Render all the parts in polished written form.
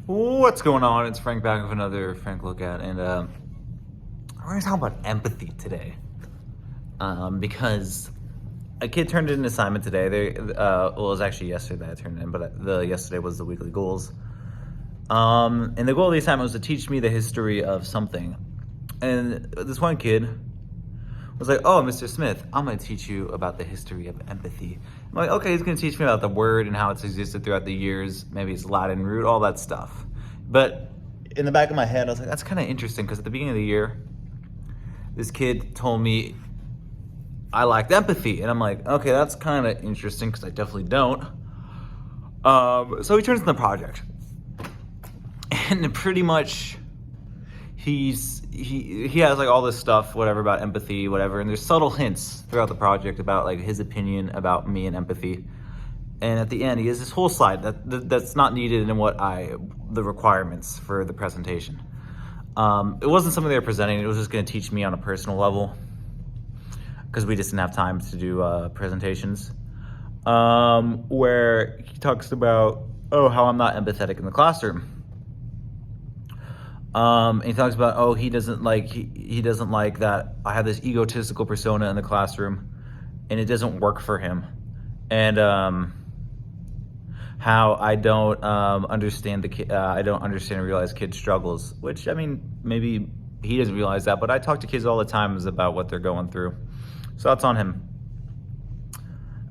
What's going on? It's Frank back with another Frank Look At, and we're going to talk about empathy today. Because a kid turned in an assignment today. Well, it was actually yesterday I turned it in, but yesterday was the weekly goals. And the goal of the assignment was to teach me the history of something. And this one kid was like, "Oh, Mr. Smith, I'm going to teach you about the history of empathy." I'm like, okay, he's going to teach me about the word and how it's existed throughout the years. Maybe it's Latin root, all that stuff. But in the back of my head, I was like, that's kind of interesting, because at the beginning of the year, this kid told me I lacked empathy. And I'm like, okay, that's kind of interesting, because I definitely don't. So he turns in the project. And pretty much he has like all this stuff, whatever, about empathy, whatever, and there's subtle hints throughout the project about like his opinion about me and empathy. And at the end, he has this whole slide that's not needed in the requirements for the presentation. It wasn't something they were presenting; it was just going to teach me on a personal level, because we just didn't have time to do presentations. Where he talks about, how I'm not empathetic in the classroom. And he talks about, he doesn't like that I have this egotistical persona in the classroom, and it doesn't work for him, and how I don't understand I don't understand and realize kids' struggles. Which, I mean, maybe he doesn't realize that, but I talk to kids all the time about what they're going through, so that's on him.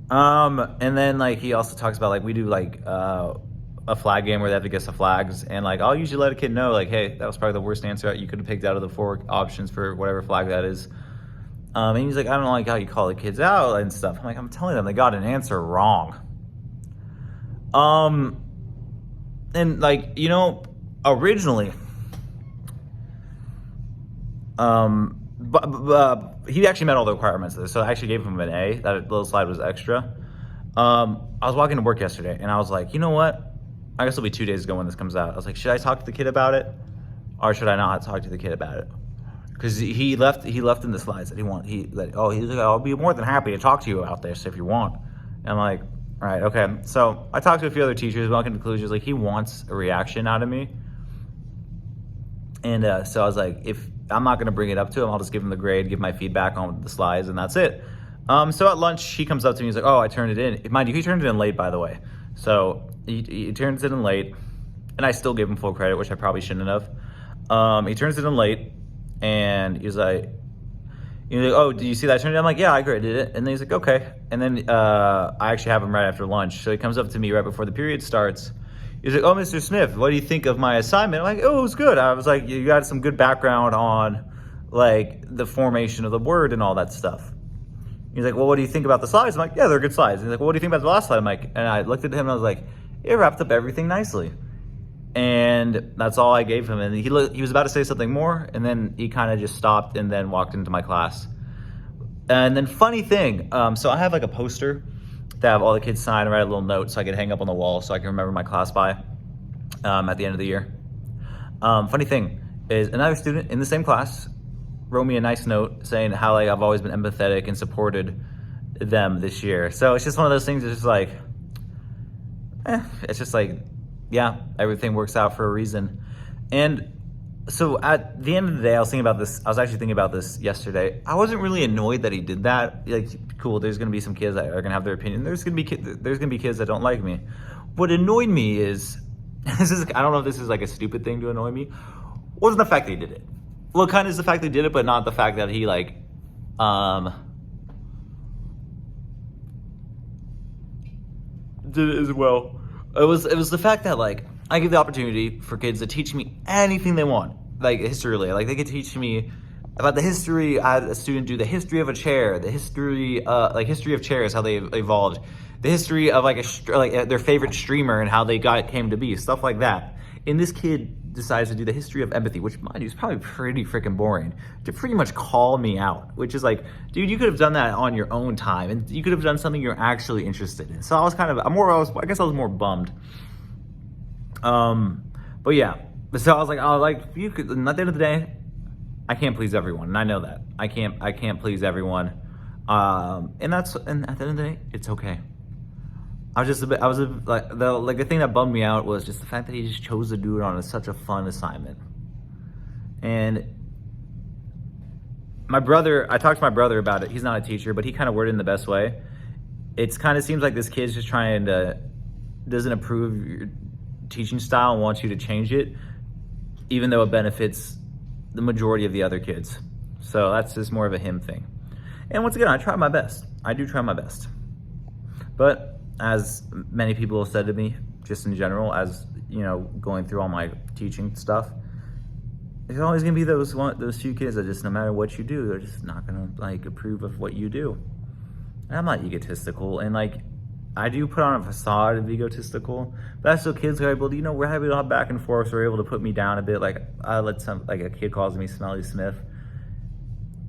And then like he also talks about like we do like a flag game where they have to guess the flags, and like I'll usually let a kid know like, hey, that was probably the worst answer you could have picked out of the 4 options for whatever flag that is. And he's like, I don't like how you call the kids out and stuff. I'm like, I'm telling them they got an answer wrong. And like, originally, but he actually met all the requirements of this, so I actually gave him an A. That little slide was extra. I was walking to work yesterday, and I was like, you know what? I guess it'll be 2 days ago when this comes out. I was like, should I talk to the kid about it, or should I not talk to the kid about it? Because he left in the slides that he was like, I'll be more than happy to talk to you about this if you want. And I'm like, all right, okay. So I talked to a few other teachers. We all came to conclusions like he wants a reaction out of me. And so I was like, if I'm not going to bring it up to him, I'll just give him the grade, give my feedback on the slides, and that's it. So at lunch, he comes up to me. He's like, I turned it in. Mind you, he turned it in late, by the way. So he turns it in late, and I still gave him full credit, which I probably shouldn't have. He turns it in late, and he's like, do you see that I turned it in? I'm like, yeah, I graded it. And then he's like, okay. And then I actually have him right after lunch. So he comes up to me right before the period starts. He's like, Mr. Smith, what do you think of my assignment? I'm like, it was good. I was like, you got some good background on like the formation of the word and all that stuff. He's like, well, what do you think about the slides? I'm like, yeah, they're good slides. He's like, well, what do you think about the last slide? I'm like, and I looked at him and I was like, it wrapped up everything nicely. And that's all I gave him. And he was about to say something more, and then he kind of just stopped and then walked into my class. And then funny thing, so I have like a poster that have all the kids sign and write a little note so I can hang up on the wall so I can remember my class by at the end of the year. Funny thing is another student in the same class wrote me a nice note saying how like I've always been empathetic and supported them this year. So it's just one of those things. It's just like, it's just like, yeah, everything works out for a reason. And so at the end of the day, I was actually thinking about this yesterday. I wasn't really annoyed that he did that. Like, cool, there's gonna be some kids that are gonna have their opinion. There's gonna be kids that don't like me. What annoyed me is, I don't know if this is like a stupid thing to annoy me, wasn't the fact that he did it. Well, it kind of is the fact that he did it, but not the fact that he like, did it as well. It was the fact that like I give the opportunity for kids to teach me anything they want, like history related. Like they could teach me about the history. I had a student do the history of a chair, the history of chairs, how they evolved, the history of like their favorite streamer and how they came to be, stuff like that. And this kid decides to do the history of empathy, which mind you is probably pretty freaking boring, to pretty much call me out, which is like, dude, you could have done that on your own time, and you could have done something you're actually interested in. So I was I guess I was more bummed. But yeah, so I was like, you could, at the end of the day, I can't please everyone, and I know that. I can't please everyone. And at the end of the day, it's okay. I was just a bit, I was a, like the thing that bummed me out was just the fact that he just chose to do it on such a fun assignment. And my brother, I talked to my brother about it. He's not a teacher, but he kind of worded it in the best way. It's kind of seems like this kid's just trying to, doesn't approve of your teaching style and wants you to change it, even though it benefits the majority of the other kids. So that's just more of a him thing. And once again, I try my best. I do try my best. But as many people have said to me, just in general, as you know, going through all my teaching stuff, there's always gonna be those few kids that just, no matter what you do, they're just not gonna like approve of what you do. And I'm not egotistical, and like I do put on a facade of egotistical, but that's so kids are able to, you know, we're able to have back and forth, so we're able to put me down a bit. Like I let some, like a kid calls me Smelly Smith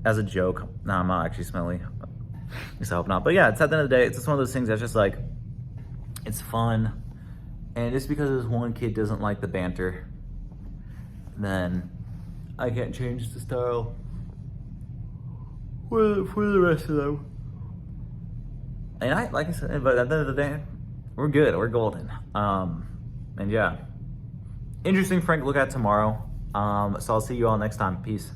as a joke. No, I'm not actually smelly. At least I hope not. But yeah, it's at the end of the day, it's just one of those things that's just like, it's fun. And just because this one kid doesn't like the banter, then I can't change the style for the rest of them. And I, like I said, but at the end of the day, we're good. We're golden. And yeah, interesting Frank look at tomorrow. So I'll see you all next time. Peace.